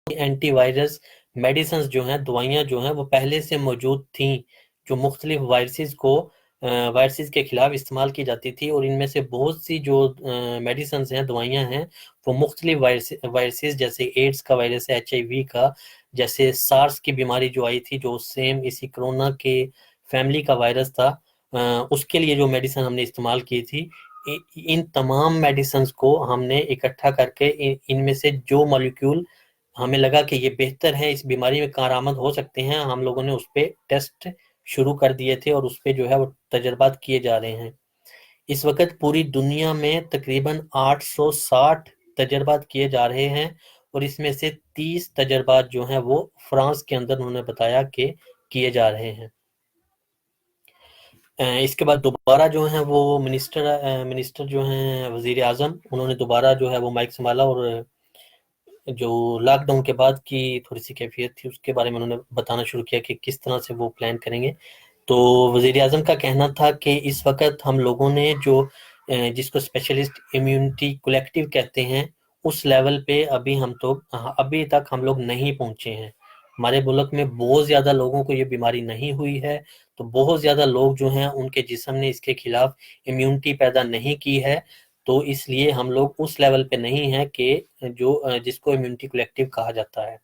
Anti virus medicines جو ہیں، دوائیاں جو ہیں وہ پہلے سے موجود تھیں، جو مختلف وائرسز کے خلاف استعمال کی جاتی تھی، اور ان میں سے بہت سی جو میڈیسنز ہیں، دوائیاں ہیں، وہ مختلف وائرسز جیسے ایڈز کا وائرس ہے، HIV کا، جیسے سارس کی بیماری جو آئی تھی جو سیم اسی کرونا کے فیملی کا وائرس تھا، اس کے لیے جو میڈیسن ہم نے استعمال کی تھی، ان تمام میڈیسنز کو ہم نے اکٹھا کر کے ان میں سے جو مالیکیول ہمیں لگا کہ یہ بہتر ہے، اس بیماری میں کارآمد ہو سکتے ہیں، ہم لوگوں نے اس پہ ٹیسٹ شروع کر دیے تھے، اور اس پہ جو ہے وہ تجربات کیے جا رہے ہیں۔ اس وقت پوری دنیا میں تقریباً 860 تجربات کیے جا رہے ہیں، اور اس میں سے 30 تجربات جو ہیں وہ فرانس کے اندر انہوں نے بتایا کہ کیے جا رہے ہیں۔ اس کے بعد دوبارہ جو ہیں وہ منسٹر جو ہیں وزیر اعظم، انہوں نے دوبارہ جو ہے وہ مائک سنبھالا، اور جو لاک ڈاؤن کے بعد کی تھوڑی سی کیفیت تھی اس کے بارے میں انہوں نے بتانا شروع کیا کہ کس طرح سے وہ پلان کریں گے۔ تو وزیر اعظم کا کہنا تھا کہ اس وقت ہم لوگوں نے جو جس کو اسپیشلسٹ امیونٹی کولیکٹیو کہتے ہیں، اس لیول پہ ابھی تک ہم لوگ نہیں پہنچے ہیں۔ ہمارے ملک میں بہت زیادہ لوگوں کو یہ بیماری نہیں ہوئی ہے، تو بہت زیادہ لوگ جو ہیں ان کے جسم نے اس کے خلاف امیونٹی پیدا نہیں کی ہے، تو اس لیے ہم لوگ اس لیول پہ نہیں ہیں کہ جس کو امیونٹی کولیکٹیو کہا جاتا ہے۔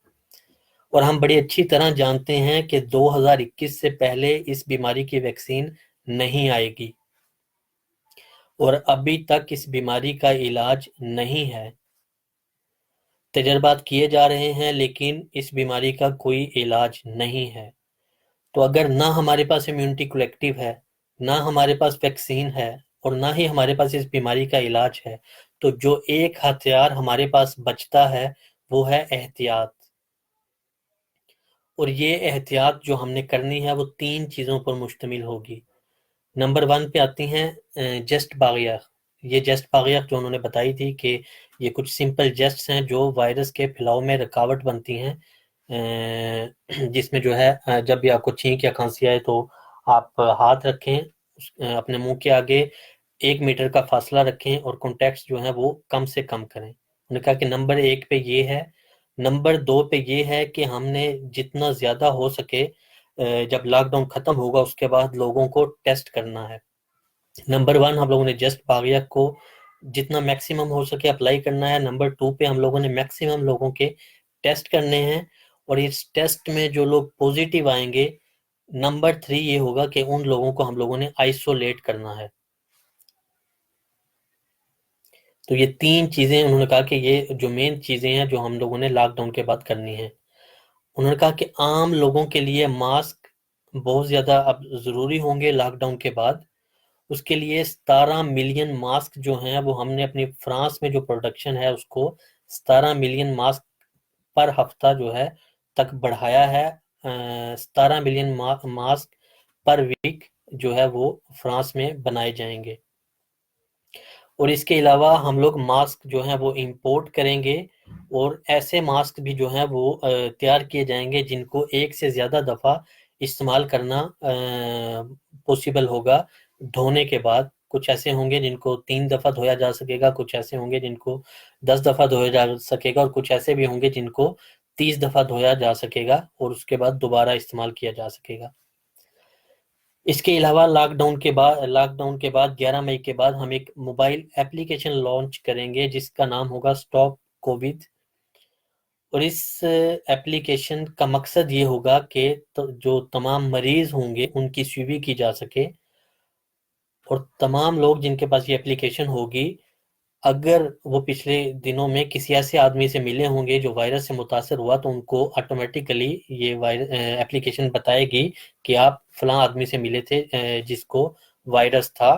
اور ہم بڑی اچھی طرح جانتے ہیں کہ 2021 سے پہلے اس بیماری کی ویکسین نہیں آئے گی، اور ابھی تک اس بیماری کا علاج نہیں ہے۔ تجربات کیے جا رہے ہیں لیکن اس بیماری کا کوئی علاج نہیں ہے۔ تو اگر نہ ہمارے پاس امیونٹی کولیکٹیو ہے، نہ ہمارے پاس ویکسین ہے، اور نہ ہی ہمارے پاس اس بیماری کا علاج ہے، تو جو ایک ہتھیار ہمارے پاس بچتا ہے وہ ہے احتیاط۔ اور یہ احتیاط جو ہم نے کرنی ہے وہ 3 چیزوں پر مشتمل ہوگی۔ نمبر 1 پہ آتی ہیں جسٹ باغیہ۔ یہ جسٹ باغیہ جو انہوں نے بتائی تھی کہ یہ کچھ سمپل جسٹس ہیں جو وائرس کے پھیلاؤ میں رکاوٹ بنتی ہیں، جس میں جو ہے جب بھی آپ کو چھینک یا کھانسی آئے تو آپ ہاتھ رکھیں اپنے منہ کے آگے، 1 میٹر کا فاصلہ رکھیں، اور کانٹیکٹس جو ہیں وہ کم سے کم کریں۔ انہوں نے کہا کہ نمبر 1 پہ یہ ہے۔ نمبر 2 پہ یہ ہے کہ ہم نے جتنا زیادہ ہو سکے جب لاک ڈاؤن ختم ہوگا اس کے بعد لوگوں کو ٹیسٹ کرنا ہے۔ نمبر 1 ہم لوگوں نے جسٹ باغیہ کو جتنا میکسیمم ہو سکے اپلائی کرنا ہے۔ نمبر 2 پہ ہم لوگوں نے میکسیمم لوگوں کے ٹیسٹ کرنے ہیں، اور اس ٹیسٹ میں جو لوگ پوزیٹیو آئیں گے، نمبر 3 یہ ہوگا کہ ان لوگوں کو ہم لوگوں نے آئسولیٹ کرنا ہے۔ تو یہ 3 چیزیں انہوں نے کہا کہ یہ جو مین چیزیں ہیں جو ہم لوگوں نے لاک ڈاؤن کے بعد کرنی ہیں۔ انہوں نے کہا کہ عام لوگوں کے لیے ماسک بہت زیادہ اب ضروری ہوں گے لاک ڈاؤن کے بعد۔ اس کے لیے 17 ملین ماسک جو ہیں وہ ہم نے اپنی فرانس میں جو پروڈکشن ہے اس کو 17 ملین ماسک پر ہفتہ جو ہے تک بڑھایا ہے۔ 17 ملین ماسک پر ویک جو ہے وہ فرانس میں بنائے جائیں گے، اور اس کے علاوہ ہم لوگ ماسک جو ہیں وہ امپورٹ کریں گے، اور ایسے ماسک بھی جو ہیں وہ تیار کیے جائیں گے جن کو 1 سے زیادہ دفعہ استعمال کرنا پوسیبل ہوگا دھونے کے بعد۔ کچھ ایسے ہوں گے جن کو 3 دفعہ دھویا جا سکے گا، کچھ ایسے ہوں گے جن کو 10 دفعہ دھویا جا سکے گا، اور کچھ ایسے بھی ہوں گے جن کو 30 دفعہ دھویا جا سکے گا اور اس کے بعد دوبارہ استعمال کیا جا سکے گا۔ اس کے علاوہ لاک ڈاؤن کے بعد 11 مئی کے بعد ہم ایک موبائل اپلیکیشن لانچ کریں گے جس کا نام ہوگا اسٹاپ کووڈ، اور اس اپلیکیشن کا مقصد یہ ہوگا کہ جو تمام مریض ہوں گے ان کی سیوی کی جا سکے، اور تمام لوگ جن کے پاس یہ اپلیکیشن ہوگی، اگر وہ پچھلے دنوں میں کسی ایسے آدمی سے ملے ہوں گے جو وائرس سے متاثر ہوا تو ان کو آٹومیٹیکلی یہ اپلیکیشن بتائے گی کہ آپ فلاں آدمی سے ملے تھے جس کو وائرس تھا،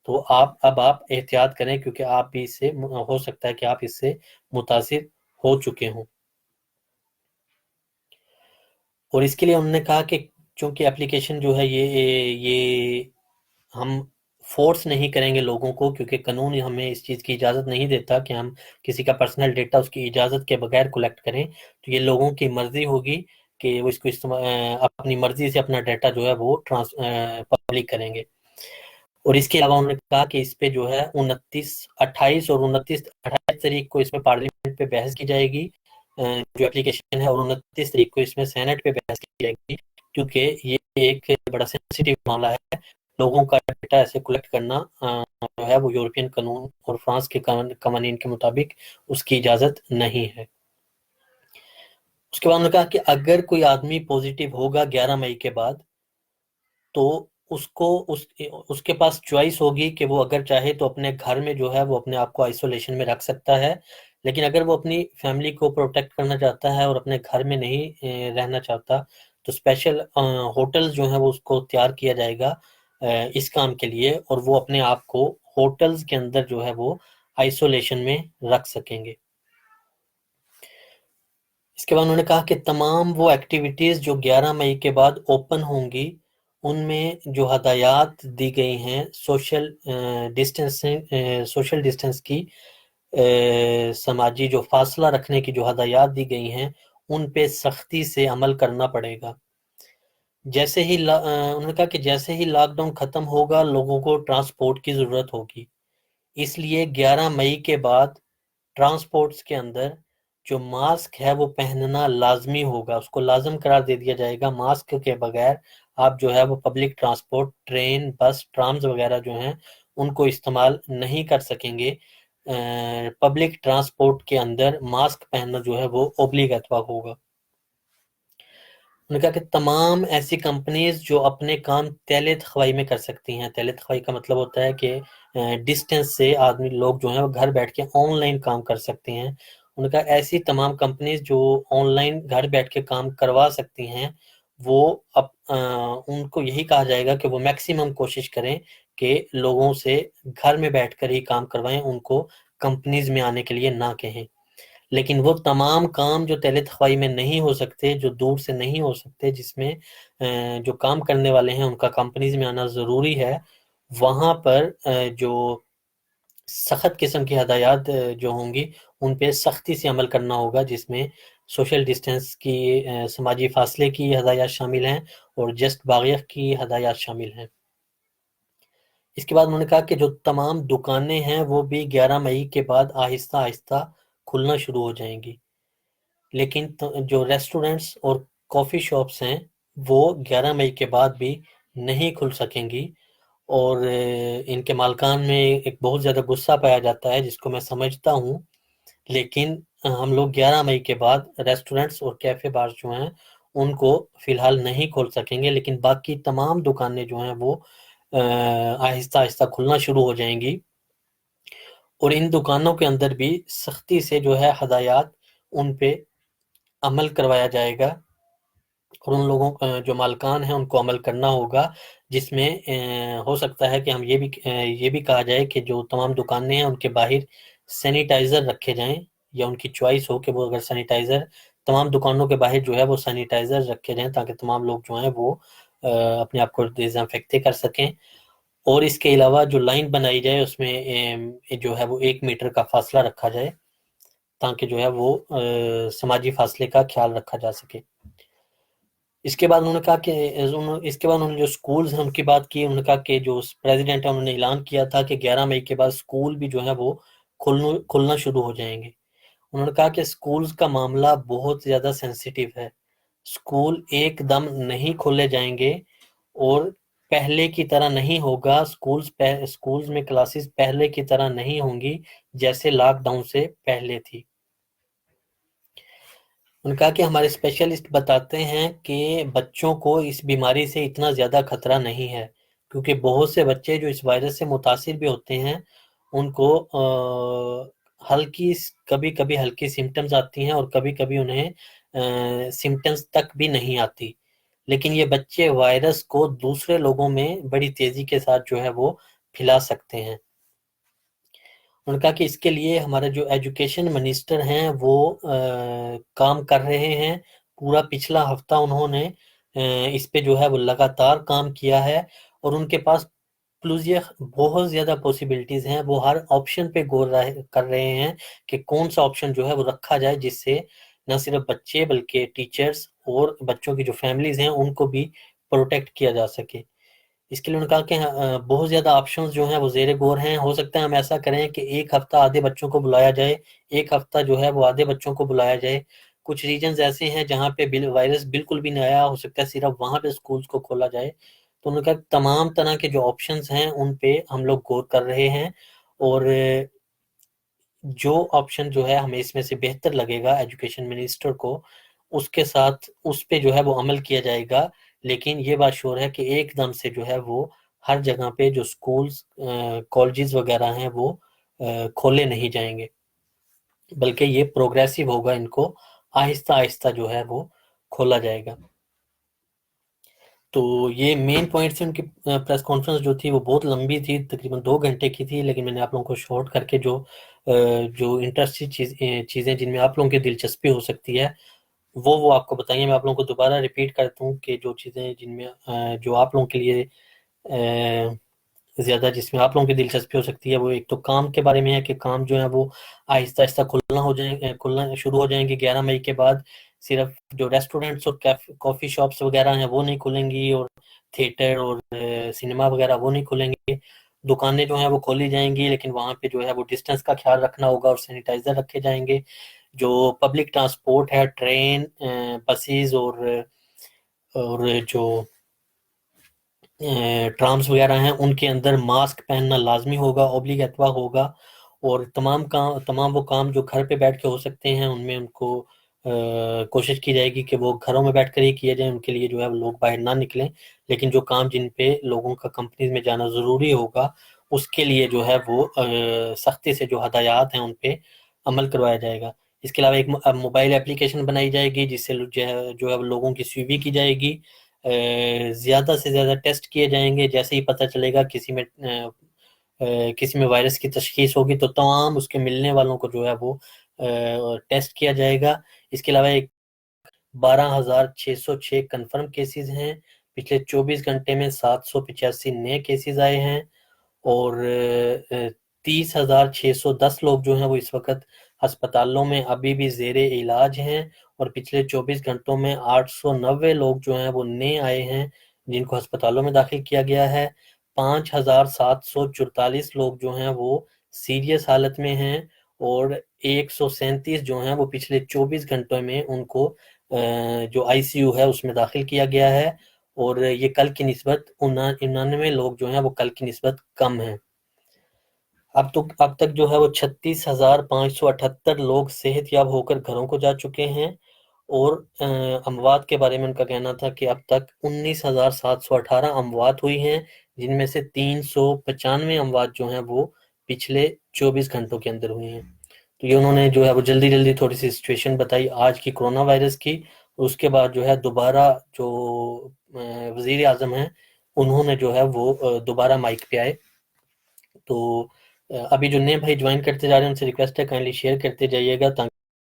تو اب آپ احتیاط کریں کیونکہ آپ بھی اس سے ہو سکتا ہے کہ آپ اس سے متاثر ہو چکے ہوں۔ اور اس کے لیے انہوں نے کہا کہ چونکہ اپلیکیشن جو ہے یہ ہم فورس نہیں کریں گے لوگوں کو، کیونکہ قانون ہمیں اس چیز کی اجازت نہیں دیتا کہ ہم کسی کا پرسنل ڈیٹا اس کی اجازت کے بغیر کلیکٹ کریں، تو یہ لوگوں کی مرضی ہوگی کہ وہ اس کو اپنی مرضی سے اپنا ڈیٹا جو ہے وہ پبلک کریں گے۔ اور اس کے علاوہ انہوں نے کہا کہ اس پہ جو ہے 28 تاریخ کو اس میں پارلیمنٹ پہ بحث کی جائے گی، جو اپلیکیشن ہے، اور 29 تاریخ کو اس میں سینٹ پہ بحث کی جائے گی، کیونکہ یہ ایک بڑا سینسیٹیو معاملہ ہے۔ لوگوں کا ڈیٹا ایسے کلیکٹ کرنا جو ہے وہ یورپین قانون اور فرانس کے قوانین کے مطابق اس کی اجازت نہیں ہے۔ اس کے بعد انہوں نے کہا کہ اگر کوئی آدمی پازیٹیو ہوگا 11 مئی کے بعد، تو اس کے پاس چوائس ہوگی کہ وہ اگر چاہے تو اپنے گھر میں جو ہے وہ اپنے آپ کو آئسولیشن میں رکھ سکتا ہے، لیکن اگر وہ اپنی فیملی کو پروٹیکٹ کرنا چاہتا ہے اور اپنے گھر میں نہیں رہنا چاہتا، تو اسپیشل ہوٹل جو ہیں وہ اس کو تیار کیا جائے گا اس کام کے لیے، اور وہ اپنے آپ کو ہوٹلز کے اندر جو ہے وہ آئسولیشن میں رکھ سکیں گے۔ اس کے بعد انہوں نے کہا کہ تمام وہ ایکٹیویٹیز جو 11 مئی کے بعد اوپن ہوں گی، ان میں جو ہدایات دی گئی ہیں سوشل ڈسٹنس کی، سماجی جو فاصلہ رکھنے کی جو ہدایات دی گئی ہیں، ان پہ سختی سے عمل کرنا پڑے گا۔ جیسے ہی انہوں نے کہا کہ جیسے ہی لاک ڈاؤن ختم ہوگا، لوگوں کو ٹرانسپورٹ کی ضرورت ہوگی، اس لیے 11 مئی کے بعد ٹرانسپورٹس کے اندر جو ماسک ہے وہ پہننا لازمی ہوگا، اس کو لازم قرار دے دیا جائے گا۔ ماسک کے بغیر آپ جو ہے وہ پبلک ٹرانسپورٹ، ٹرین، بس، ٹرامز وغیرہ جو ہیں ان کو استعمال نہیں کر سکیں گے۔ پبلک ٹرانسپورٹ کے اندر ماسک پہننا جو ہے وہ اوبلیگیٹو ہوگا۔ انہوں نے کہا کہ تمام ایسی کمپنیز جو اپنے کام تیلے تخوائی میں کر سکتی ہیں، تیلے تخوائی کا مطلب ہوتا ہے کہ ڈسٹینس سے آدمی لوگ جو ہیں وہ گھر بیٹھ کے آن لائن کام کر سکتے ہیں۔ انہوں نے کہا ایسی تمام کمپنیز جو آن لائن گھر بیٹھ کے کام کروا سکتی ہیں، وہ ان کو یہی کہا جائے گا کہ وہ میکسیمم کوشش کریں کہ لوگوں سے گھر میں بیٹھ کر ہی کام کروائیں، ان کو کمپنیز میں آنے کے لیے نہ کہیں۔ لیکن وہ تمام کام جو تیلے تخوائی میں نہیں ہو سکتے، جو دور سے نہیں ہو سکتے، جس میں جو کام کرنے والے ہیں ان کا کمپنیز میں آنا ضروری ہے، وہاں پر جو سخت قسم کی ہدایات جو ہوں گی ان پہ سختی سے عمل کرنا ہوگا، جس میں سوشل ڈسٹینس کی، سماجی فاصلے کی ہدایات شامل ہیں، اور جسٹ باغیہ کی ہدایات شامل ہیں۔ اس کے بعد انہوں نے کہا کہ جو تمام دکانیں ہیں وہ بھی 11 مئی کے بعد آہستہ آہستہ کھلنا شروع ہو جائیں گی، لیکن جو ریسٹورنٹس اور کافی شاپس ہیں وہ 11 مئی کے بعد بھی نہیں کھل سکیں گی، اور ان کے مالکان میں ایک بہت زیادہ غصہ پایا جاتا ہے، جس کو میں سمجھتا ہوں، لیکن ہم لوگ 11 مئی کے بعد ریسٹورنٹس اور کیفے بار جو ہیں ان کو فی الحال نہیں کھول سکیں گے، لیکن باقی تمام دکانیں جو ہیں وہ آہستہ آہستہ کھلنا شروع ہو جائیں گی، اور ان دکانوں کے اندر بھی سختی سے جو ہے ہدایات ان پہ عمل کروایا جائے گا، اور ان لوگوں جو مالکان ہیں ان کو عمل کرنا ہوگا، جس میں ہو سکتا ہے کہ ہم یہ بھی کہا جائے کہ جو تمام دکانیں ہیں ان کے باہر سینیٹائزر رکھے جائیں، یا ان کی چوائس ہو کہ وہ اگر سینیٹائزر تمام دکانوں کے باہر جو ہے وہ سینیٹائزر رکھے جائیں، تاکہ تمام لوگ جو ہیں وہ اپنے آپ کو ڈیز انفیکٹ کر سکیں۔ اور اس کے علاوہ جو لائن بنائی جائے اس میں جو ہے وہ 1 میٹر کا فاصلہ رکھا جائے، تاکہ جو ہے وہ سماجی فاصلے کا خیال رکھا جا سکے۔ اس کے بعد انہوں نے کہا کہ اس کے بعد انہوں نے جو سکولز ہیں ان کی بات کی، انہوں نے کہا کہ جو پریزیڈنٹ ہے انہوں نے اعلان کیا تھا کہ 11 مئی کے بعد سکول بھی جو ہے وہ کھلنا شروع ہو جائیں گے۔ انہوں نے کہا کہ سکولز کا معاملہ بہت زیادہ سینسیٹیو ہے، سکول ایک دم نہیں کھولے جائیں گے، اور پہلے کی طرح نہیں ہوگا، سکولز میں کلاسز پہلے کی طرح نہیں ہوں گی جیسے لاک ڈاؤن سے پہلے تھی۔ ان کا کہ ہمارے اسپیشلسٹ بتاتے ہیں کہ بچوں کو اس بیماری سے اتنا زیادہ خطرہ نہیں ہے، کیونکہ بہت سے بچے جو اس وائرس سے متاثر بھی ہوتے ہیں ان کو کبھی کبھی ہلکی سمٹمز آتی ہیں، اور کبھی کبھی انہیں سمٹمز تک بھی نہیں آتی، لیکن یہ بچے وائرس کو دوسرے لوگوں میں بڑی تیزی کے ساتھ جو ہے وہ پھیلا سکتے ہیں۔ انہوں نے کہا کہ اس کے لیے ہمارے جو ایجوکیشن منسٹر ہیں وہ کام کر رہے ہیں، پورا پچھلا ہفتہ انہوں نے اس پہ جو ہے وہ لگاتار کام کیا ہے، اور ان کے پاس بہت زیادہ پوسیبلٹیز ہیں، وہ ہر آپشن پہ غور کر رہے ہیں کہ کون سا آپشن جو ہے وہ رکھا جائے، جس سے نہ صرف بچے بلکہ ٹیچرز اور بچوں کی جو فیملیز ہیں ان کو بھی پروٹیکٹ کیا جا سکے۔ اس کے لیے انہوں نے کہا کہ بہت زیادہ آپشنز جو ہیں وہ زیر غور ہیں، ہو سکتا ہے ہم ایسا کریں کہ ایک ہفتہ آدھے بچوں کو بلایا جائے، ایک ہفتہ جو ہے وہ آدھے بچوں کو بلایا جائے۔ کچھ ریجنز ایسے ہیں جہاں پہ وائرس بالکل بھی نہیں آیا، ہو سکتا ہے صرف وہاں پہ سکولز کو کھولا جائے۔ تو انہوں نے کہا تمام طرح کے جو آپشنز ہیں ان پہ ہم لوگ غور کر رہے ہیں، اور جو آپشن جو ہے ہمیں اس میں سے بہتر لگے گا ایجوکیشن منسٹر کو، اس کے ساتھ اس پہ جو ہے وہ عمل کیا جائے گا۔ لیکن یہ بات شور ہے کہ ایک دم سے جو ہے وہ ہر جگہ پہ جو سکولز کالجز وغیرہ ہیں وہ کھولے نہیں جائیں گے، بلکہ یہ پروگریسو ہوگا، ان کو آہستہ آہستہ جو ہے وہ کھولا جائے گا۔ تو یہ مین پوائنٹ سے ان کی پریس کانفرنس جو تھی وہ بہت لمبی تھی، تقریباً 2 گھنٹے کی تھی، لیکن میں نے آپ لوگوں کو شارٹ کر کے جو انٹرسٹنگ چیزیں جن میں آپ لوگوں کی دلچسپی ہو سکتی ہے وہ آپ کو بتائیے۔ میں آپ لوگوں کو دوبارہ ریپیٹ کرتا ہوں کہ جو چیزیں جن میں جو آپ لوگوں کے لیے زیادہ جس میں آپ لوگوں کی دلچسپی ہو سکتی ہے، وہ ایک تو کام کے بارے میں ہے کہ کام جو ہے وہ آہستہ آہستہ کھلنا شروع ہو جائیں گے 11 مئی کے بعد۔ صرف جو ریسٹورینٹس اور کافی شاپس وغیرہ ہیں وہ نہیں کھلیں گی، اور تھیٹر اور سنیما وغیرہ وہ نہیں کھلیں گے۔ دکانیں جو ہیں وہ کھولی جائیں گی، لیکن وہاں پہ جو ہے وہ ڈسٹنس کا خیال رکھنا ہوگا اور سینیٹائزر رکھے جائیں گے۔ جو پبلک ٹرانسپورٹ ہے، ٹرین، بسیز اور جو ٹرامز وغیرہ ہیں، ان کے اندر ماسک پہننا لازمی ہوگا، اوبلیگیٹوا ہوگا۔ اور تمام وہ کام جو گھر پہ بیٹھ کے ہو سکتے ہیں ان میں ان کو کوشش کی جائے گی کہ وہ گھروں میں بیٹھ کر ہی کیے جائیں، ان کے لیے جو ہے وہ لوگ باہر نہ نکلیں۔ لیکن جو کام جن پہ لوگوں کا کمپنیز میں جانا ضروری ہوگا اس کے لیے جو ہے وہ سختی سے جو ہدایات ہیں ان پہ عمل کروایا جائے گا۔ اس کے علاوہ ایک موبائل اپلیکیشن بنائی جائے گی جس سے جو ہے لوگوں کی سیوی کی جائے گی، زیادہ سے زیادہ ٹیسٹ کیے جائیں گے۔ جیسے ہی پتہ چلے گا کسی میں وائرس کی تشخیص ہوگی تو تمام اس کے ملنے والوں کو جو ہے وہ ٹیسٹ کیا جائے گا۔ اس کے علاوہ 12,606 کنفرم کیسز ہیں، پچھلے 24 گھنٹے میں 785 نئے کیسز آئے ہیں، اور 30,610 لوگ جو ہیں وہ اس وقت ہسپتالوں میں ابھی بھی زیر علاج ہیں، اور پچھلے 24 گھنٹوں میں 890 لوگ جو ہیں وہ نئے آئے ہیں جن کو ہسپتالوں میں داخل کیا گیا ہے۔ 5,744 لوگ جو ہیں وہ سیریس حالت میں ہیں، اور 137 جو ہیں وہ پچھلے 24 گھنٹوں میں ان کو جو آئی سی یو ہے اس میں داخل کیا گیا ہے، اور یہ کل کی نسبت 99 لوگ جو ہیں وہ کل کی نسبت کم ہیں۔ اب تک جو ہے وہ 36,578 لوگ صحت یاب ہو کر گھروں کو جا چکے ہیں، اور اموات کے بارے میں ان کا کہنا تھا کہ اب تک 19,718 اموات ہوئی ہیں، جن میں سے 395 اموات جو ہیں وہ پچھلے 24 گھنٹوں کے اندر ہوئی ہیں۔ تو یہ انہوں نے جو ہے وہ جلدی تھوڑی سی سچویشن بتائی آج کی کرونا وائرس کی۔ اس کے بعد جو ہے دوبارہ جو وزیر اعظم ہیں انہوں نے جو ہے وہ دوبارہ مائک پہ آئے۔ تو ابھی جو نئے بھائی جوائن کرتے جا رہے ہیں ان سے ریکویسٹ ہے کائنڈلی شیئر کرتے جائیے گا تاکہ